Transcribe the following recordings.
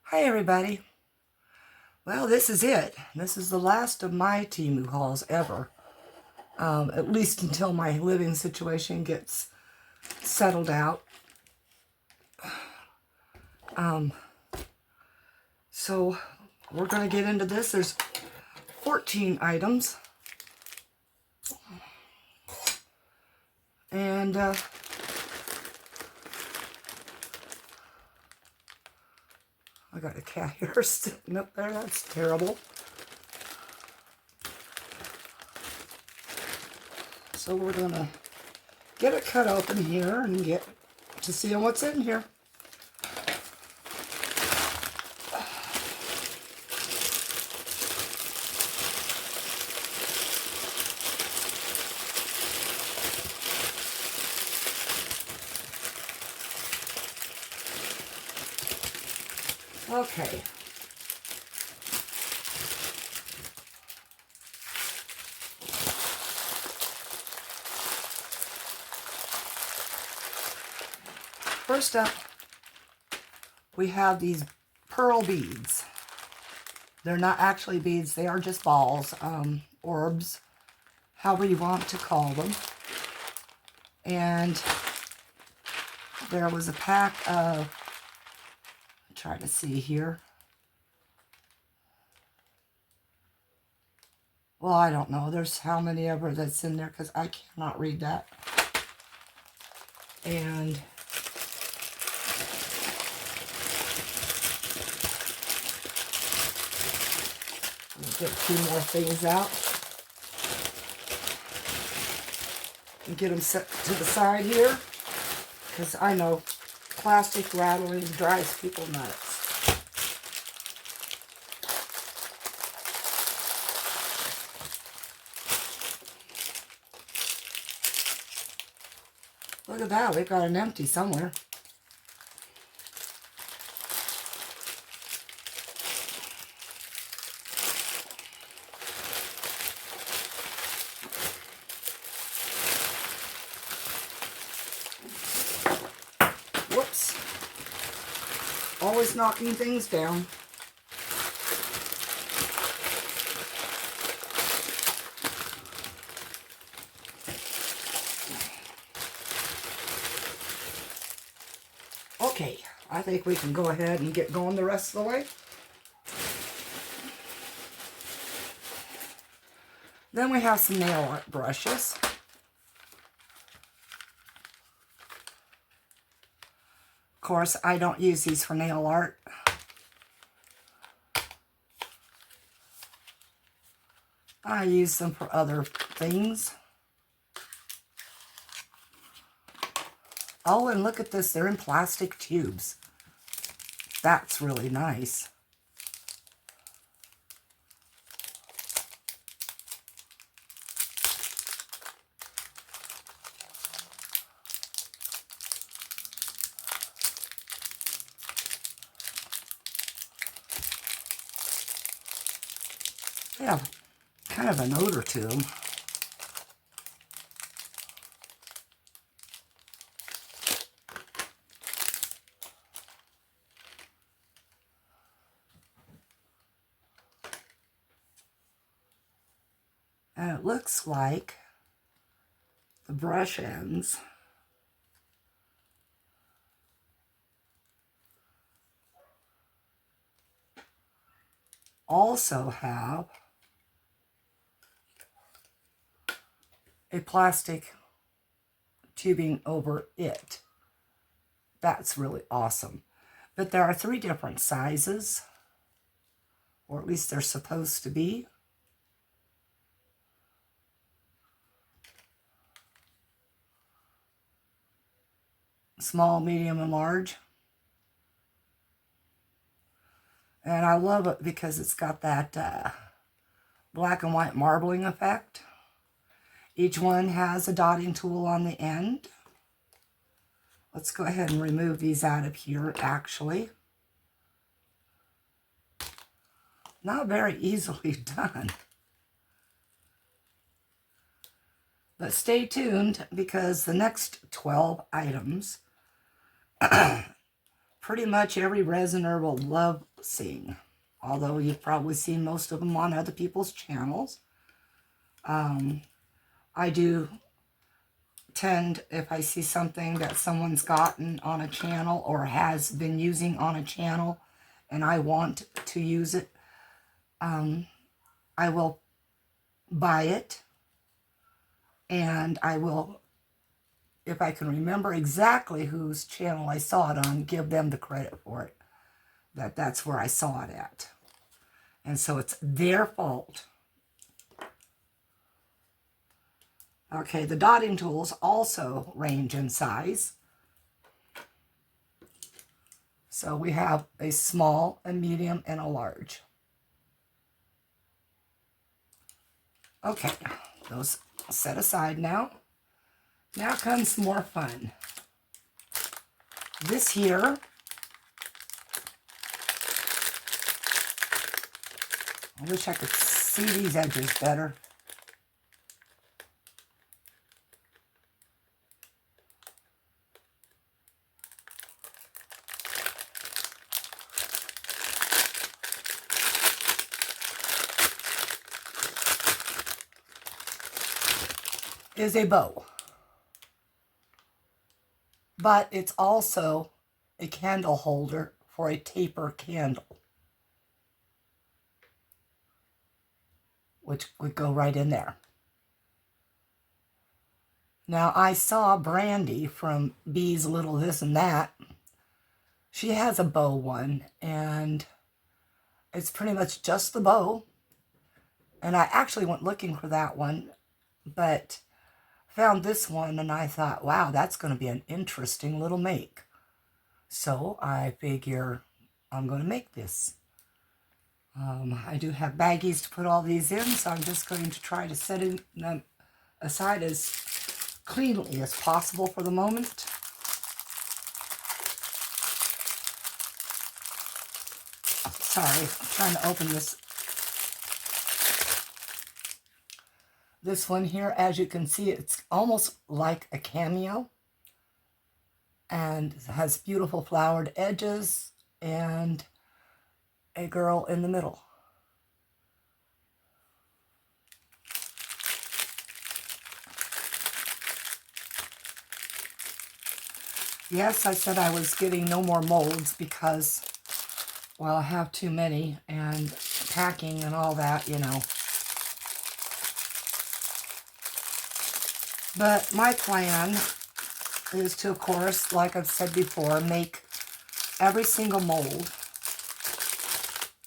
Hi everybody. Well, this is it. This is the last of my Temu hauls ever. At least until my living situation gets settled out. So we're going to get into this. There's 14 items. And I got a cat here sitting up there. That's terrible. So we're going to get it cut open here and get to see what's in here. Okay. First up, we have these pearl beads. They're not actually beads, they are just balls, orbs, however you want to call them. And there was a pack of, try to see here. Well, I don't know. There's how many ever that's in there because I cannot read that. And get a few more things out and get them set to the side here because I know plastic rattling drives people nuts. Look at that, we got an empty somewhere. Whoops. Always knocking things down. Okay, I think we can go ahead and get going the rest of the way. Then we have some nail art brushes. Of course, I don't use these for nail art. I use them for other things. Oh, and look at this. They're in plastic tubes. That's really nice. They have kind of an odor to them. And it looks like the brush ends also have a plastic tubing over it. That's really awesome. But there are 3 different sizes, or at least they're supposed to be. Small, medium, and large. And I love it because it's got that black and white marbling effect. Each one has a dotting tool on the end. Let's go ahead and remove these out of here, actually. Not very easily done. But stay tuned because the next 12 items pretty much every resiner will love seeing. Although you've probably seen most of them on other people's channels. I do tend, if I see something that someone's gotten on a channel or has been using on a channel and I want to use it, I will buy it, and I will, if I can remember exactly whose channel I saw it on, give them the credit for it, that's where I saw it at. And so it's their fault. Okay, the dotting tools also range in size. So we have a small, a medium, and a large. Okay, those set aside now. Now comes some more fun. This here, I wish I could see these edges better. Is a bow, but it's also a candle holder for a taper candle, which would go right in there. Now, I saw Brandy from Bee's Little This and That. She has a bow one, and it's pretty much just the bow. And I actually went looking for that one, but found this one, and I thought, wow, that's going to be an interesting little make. So I figure I'm going to make this. I do have baggies to put all these in, so I'm just going to try to set them aside as cleanly as possible for the moment. Sorry, I'm trying to open this. This one here, as you can see, it's almost like a cameo, and it has beautiful flowered edges and a girl in the middle. Yes, I said I was getting no more molds because, well, I have too many, and packing and all that, you know. But my plan is to, of course, like I've said before, make every single mold,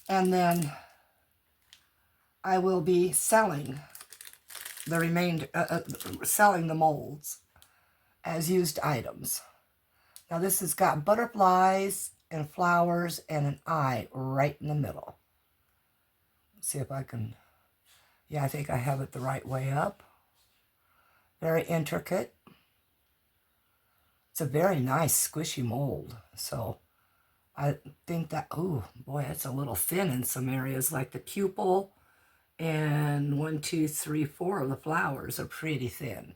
and then I will be selling the remainder, selling the molds as used items. Now this has got butterflies and flowers and an eye right in the middle. Let's see if I can, yeah, I think I have it the right way up. Very intricate. It's a very nice squishy mold. So I think that, oh boy, it's a little thin in some areas, like the pupil and 1, 2, 3, 4 of the flowers are pretty thin.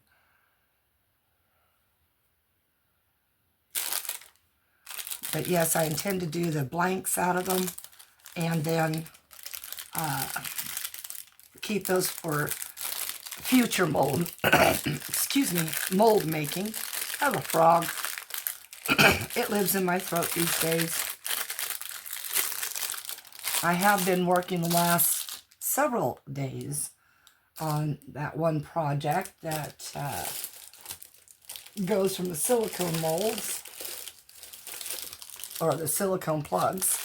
But yes, I intend to do the blanks out of them and then keep those for future mold, excuse me, mold making. I have a frog. It lives in my throat these days. I have been working the last several days on that one project that goes from the silicone molds, or the silicone plugs.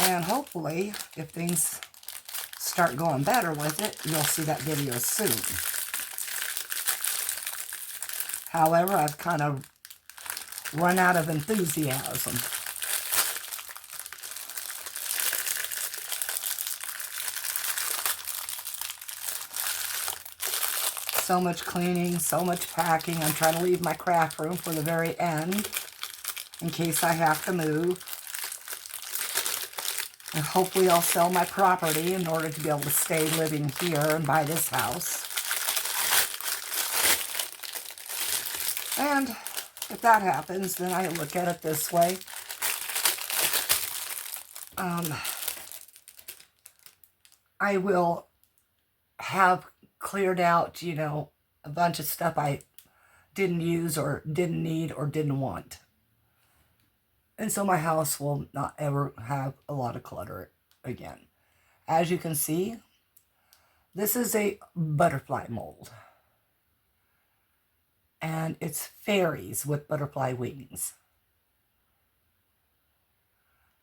And hopefully, if things start going better with it, you'll see that video soon. However, I've kind of run out of enthusiasm. So much cleaning, so much packing. I'm trying to leave my craft room for the very end in case I have to move. And hopefully I'll sell my property in order to be able to stay living here and buy this house. And if if that happens, then I look at it this way. I will have cleared out, you know, a bunch of stuff I didn't use or didn't need or didn't want. And so my house will not ever have a lot of clutter again. As you can see, this is a butterfly mold. And it's fairies with butterfly wings.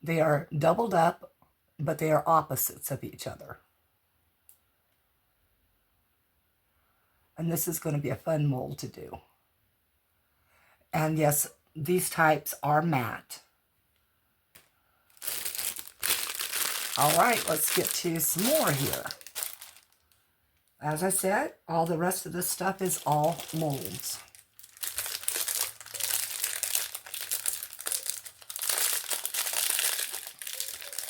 They are doubled up, but they are opposites of each other. And this is going to be a fun mold to do. And yes, these types are matte. All right, let's get to some more here. As I said, all the rest of this stuff is all molds.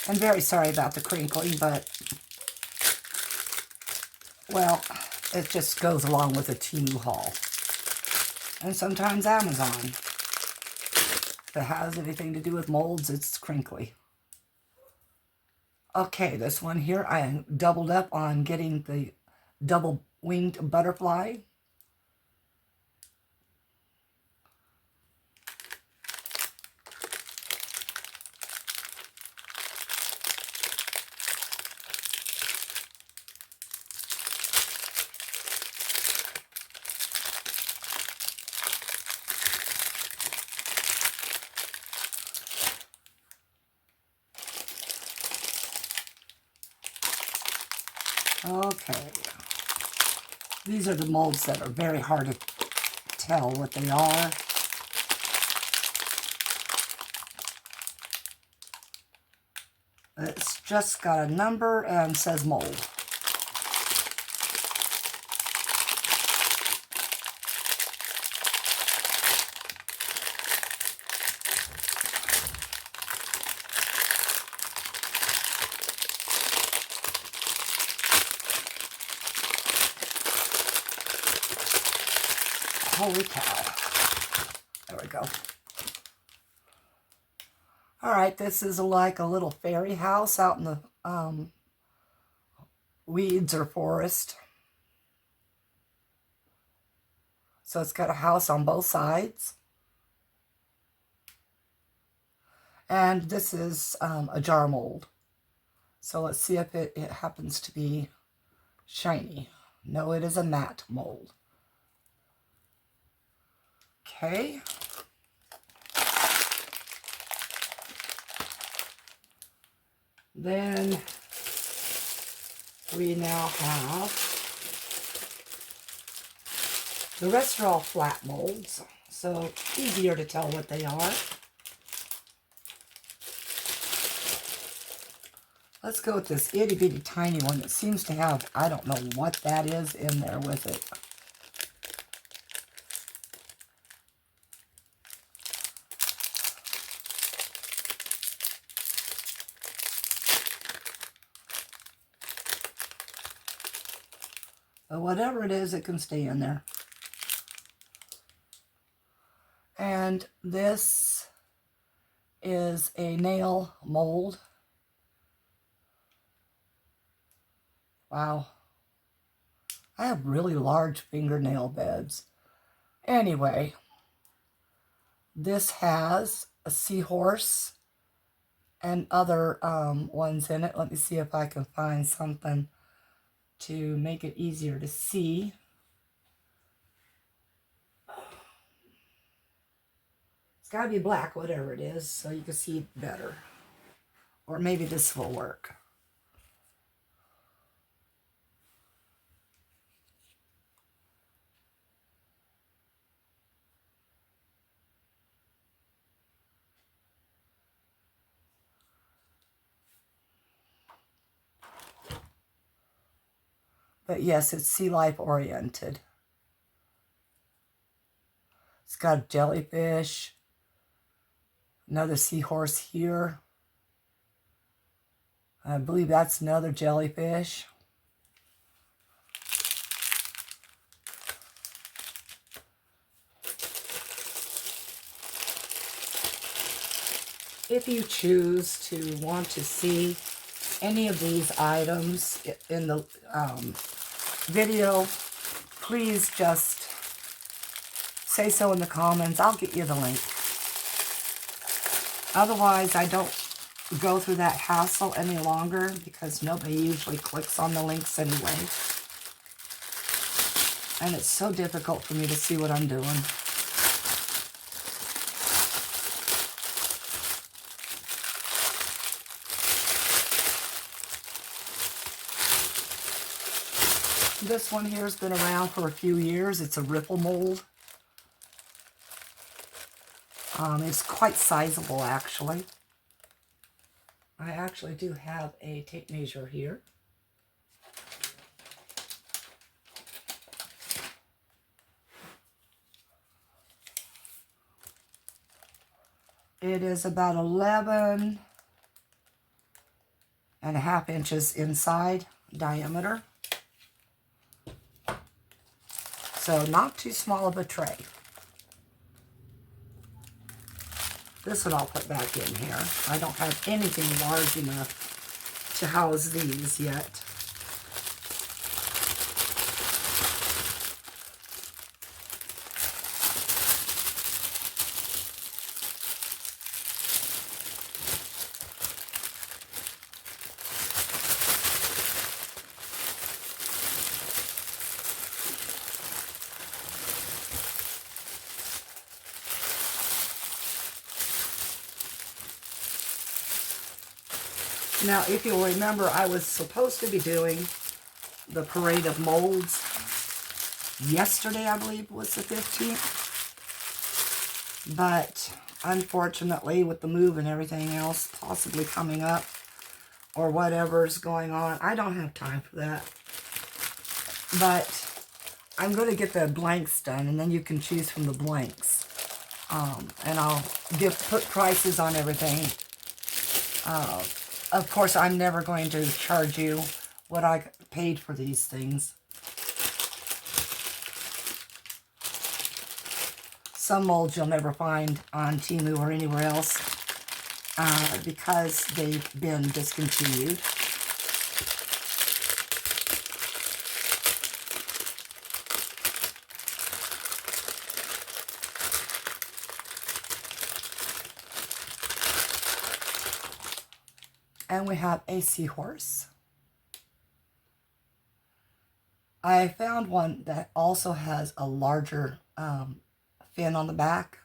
I'm very sorry about the crinkling, but, well, it just goes along with a Temu haul. And sometimes Amazon. If it has anything to do with molds, it's crinkly. Okay, this one here, I doubled up on getting the double-winged butterfly. Okay, these are the molds that are very hard to tell what they are. It's just got a number and says mold. Holy cow. There we go. All right, this is like a little fairy house out in the weeds or forest. So it's got a house on both sides. And this is a jar mold. So let's see if it happens to be shiny. No, it is a matte mold. Okay. Then we now have, the rest are all flat molds, so easier to tell what they are. Let's go with this itty bitty tiny one that seems to have, I don't know what that is in there with it. But whatever it is, it can stay in there. And this is a nail mold. Wow. I have really large fingernail beds. Anyway, this has a seahorse and other ones in it. Let me see if I can find something to make it easier to see. It's got to be black, whatever it is, so you can see it better. Or maybe this will work. But yes, it's sea life oriented. It's got a jellyfish, another seahorse here. I believe that's another jellyfish. If you choose to want to see any of these items in the video, please just say so in the comments. I'll get you the link. Otherwise, I don't go through that hassle any longer because nobody usually clicks on the links anyway. And it's so difficult for me to see what I'm doing. This one here has been around for a few years. It's a ripple mold. It's quite sizable, actually. I actually do have a tape measure here. It is about 11.5 inches inside diameter. So not too small of a tray. This one I'll put back in here. I don't have anything large enough to house these yet. Now, if you'll remember, I was supposed to be doing the parade of molds yesterday, I believe was the 15th. But unfortunately, with the move and everything else possibly coming up or whatever's going on, I don't have time for that. But I'm going to get the blanks done, and then you can choose from the blanks. And I'll put prices on everything. Of course, I'm never going to charge you what I paid for these things. Some molds you'll never find on Temu or anywhere else because they've been discontinued. And we have a seahorse. I found one that also has a larger fin on the back.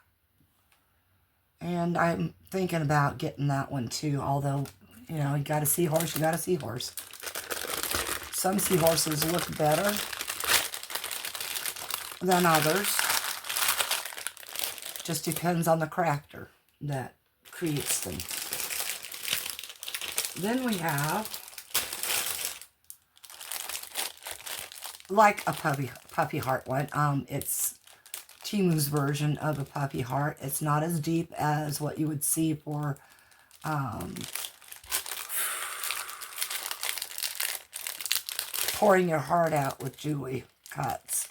And I'm thinking about getting that one too. Although, you know, you got a seahorse, you got a seahorse. Some seahorses look better than others. Just depends on the crafter that creates them. Then we have, like a puppy heart one. It's Temu's version of a puppy heart. It's not as deep as what you would see for pouring your heart out with Julie cuts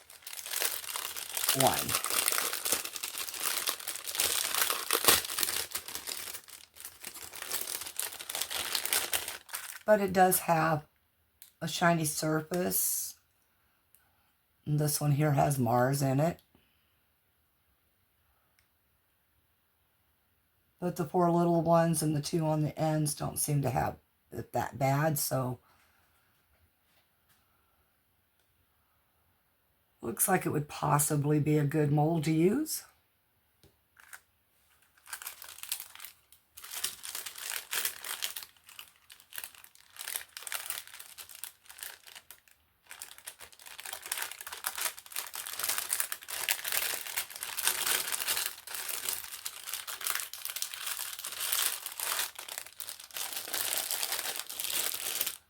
one. But it does have a shiny surface. And this one here has Mars in it. But the 4 little ones and the 2 on the ends don't seem to have it that bad, so looks like it would possibly be a good mold to use.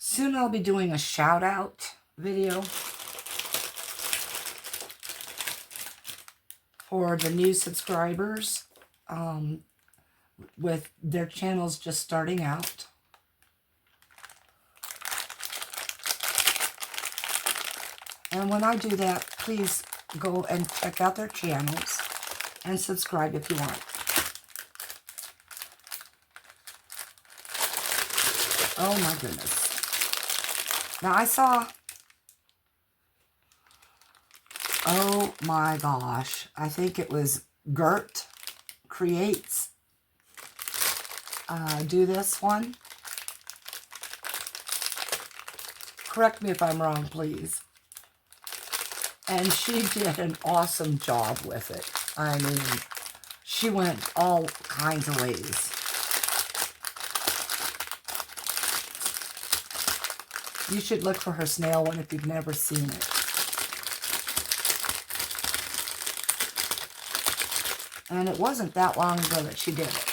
Soon I'll be doing a shout out video for the new subscribers with their channels just starting out. And when I do that, please go and check out their channels and subscribe if you want. Oh my goodness. Now I saw, oh my gosh, I think it was Gert Creates do this one. Correct me if I'm wrong, please. And she did an awesome job with it. I mean, she went all kinds of ways. You should look for her snail one if you've never seen it. And it wasn't that long ago that she did it.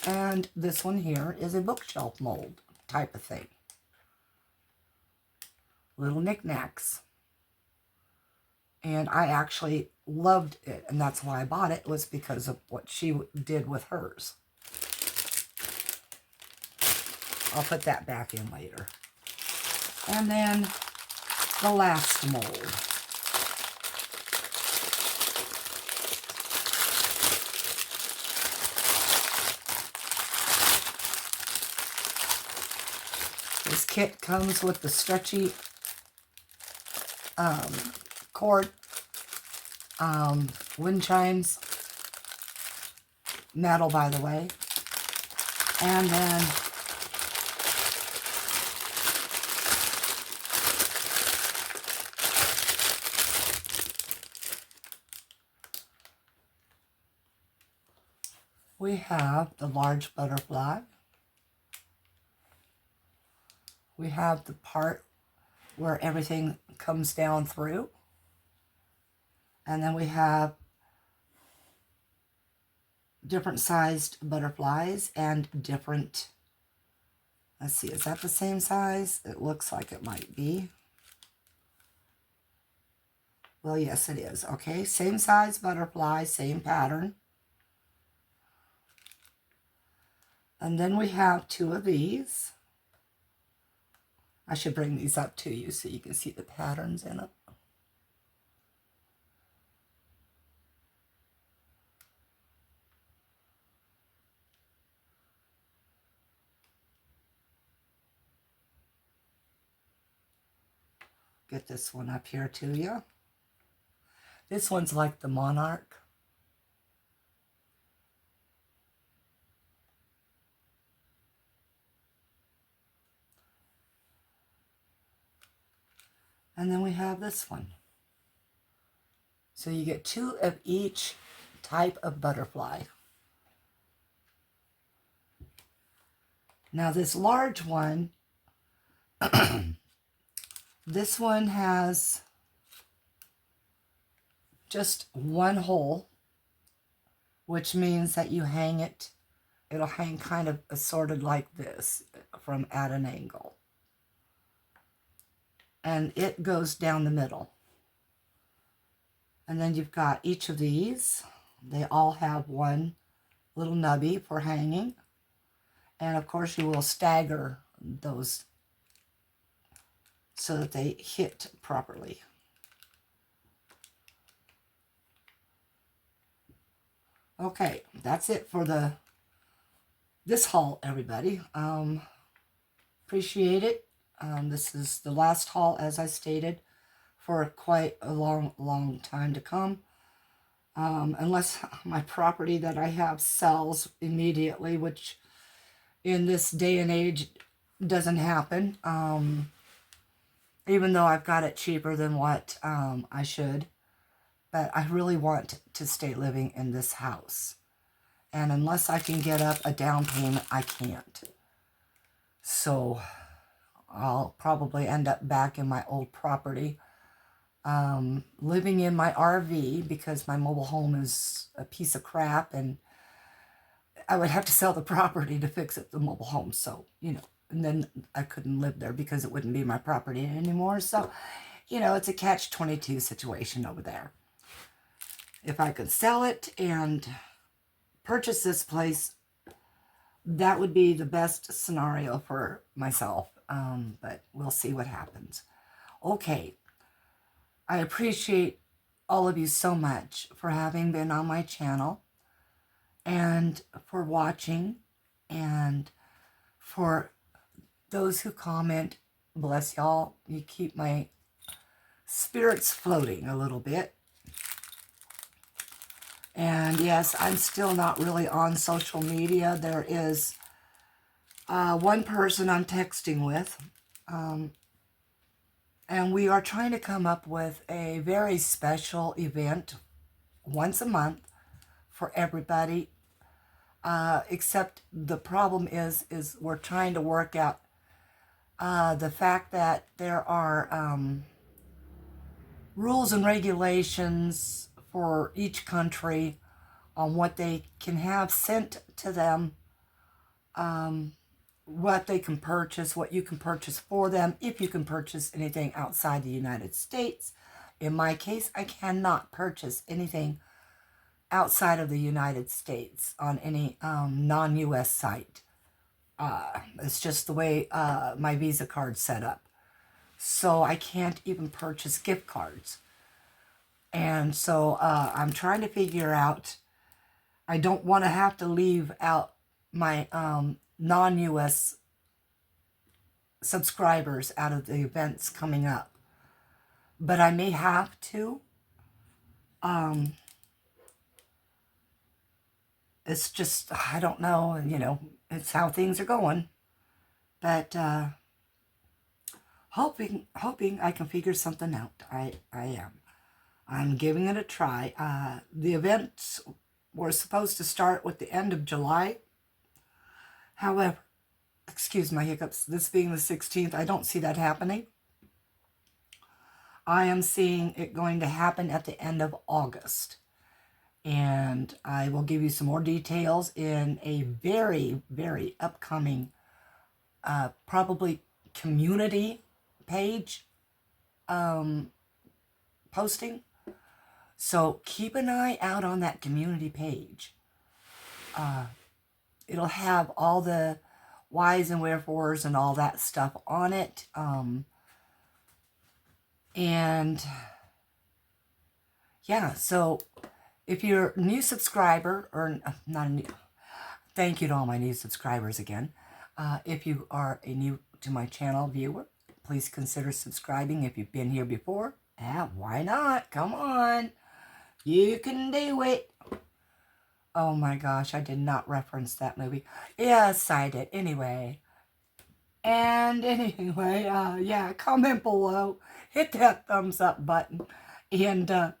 And this one here is a bookshelf mold type of thing. Little knickknacks. And I actually loved it, and that's why I bought it, was because of what she did with hers. I'll put that back in later. And then the last mold. This kit comes with the stretchy cord, wind chimes, metal by the way, and then we have the large butterfly. We have the part where everything comes down through. And then we have different sized butterflies and different, let's see, is that the same size? It looks like it might be. Well, yes, it is. Okay, same size butterfly, same pattern. And then we have two of these. I should bring these up to you so you can see the patterns in it. Get this one up here to you. This one's like the monarch. And then we have this one. So you get two of each type of butterfly. Now this large one, this one has just one hole, which means that you hang it, it'll hang kind of assorted like this from at an angle. And it goes down the middle. And then you've got each of these. They all have one little nubby for hanging. And of course you will stagger those so that they hit properly. Okay, that's it for this haul, everybody. Appreciate it. This is the last haul, as I stated, for quite a long time to come. Unless my property that I have sells immediately, which in this day and age doesn't happen. Even though I've got it cheaper than what I should. But I really want to stay living in this house. And unless I can get up a down payment, I can't. So I'll probably end up back in my old property, living in my RV, because my mobile home is a piece of crap, and I would have to sell the property to fix it, the mobile home. So, you know, and then I couldn't live there because it wouldn't be my property anymore. So, you know, it's a catch-22 situation over there. If I could sell it and purchase this place, that would be the best scenario for myself. But we'll see what happens. Okay. I appreciate all of you so much for having been on my channel and for watching, and for those who comment. Bless y'all. You keep my spirits floating a little bit. And yes, I'm still not really on social media. There is one person I'm texting with, and we are trying to come up with a very special event once a month for everybody. Except the problem is we're trying to work out the fact that there are rules and regulations for each country on what they can have sent to them, what they can purchase, what you can purchase for them, if you can purchase anything outside the United States. In my case, I cannot purchase anything outside of the United States on any non-US site. It's just the way my Visa card's set up. So I can't even purchase gift cards. And so I'm trying to figure out, I don't want to have to leave out my non-US subscribers out of the events coming up. But I may have to. It's just, I don't know, it's how things are going. But hoping I can figure something out. I am. I'm giving it a try. The events were supposed to start with the end of July. However, excuse my hiccups, this being the 16th, I don't see that happening. I am seeing it going to happen at the end of August. And I will give you some more details in a very, very upcoming, probably community page posting. So keep an eye out on that community page. It'll have all the whys and wherefores and all that stuff on it. And yeah, so if you're a new subscriber, or not a new, thank you to all my new subscribers again. If you are a new to my channel viewer, please consider subscribing. If you've been here before, why not? Come on. You can do it. Oh my gosh, I did not reference that movie. Yes, I did. Anyway. And anyway, yeah, comment below. Hit that thumbs up button. And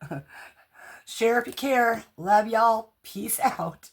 share if you care. Love y'all. Peace out.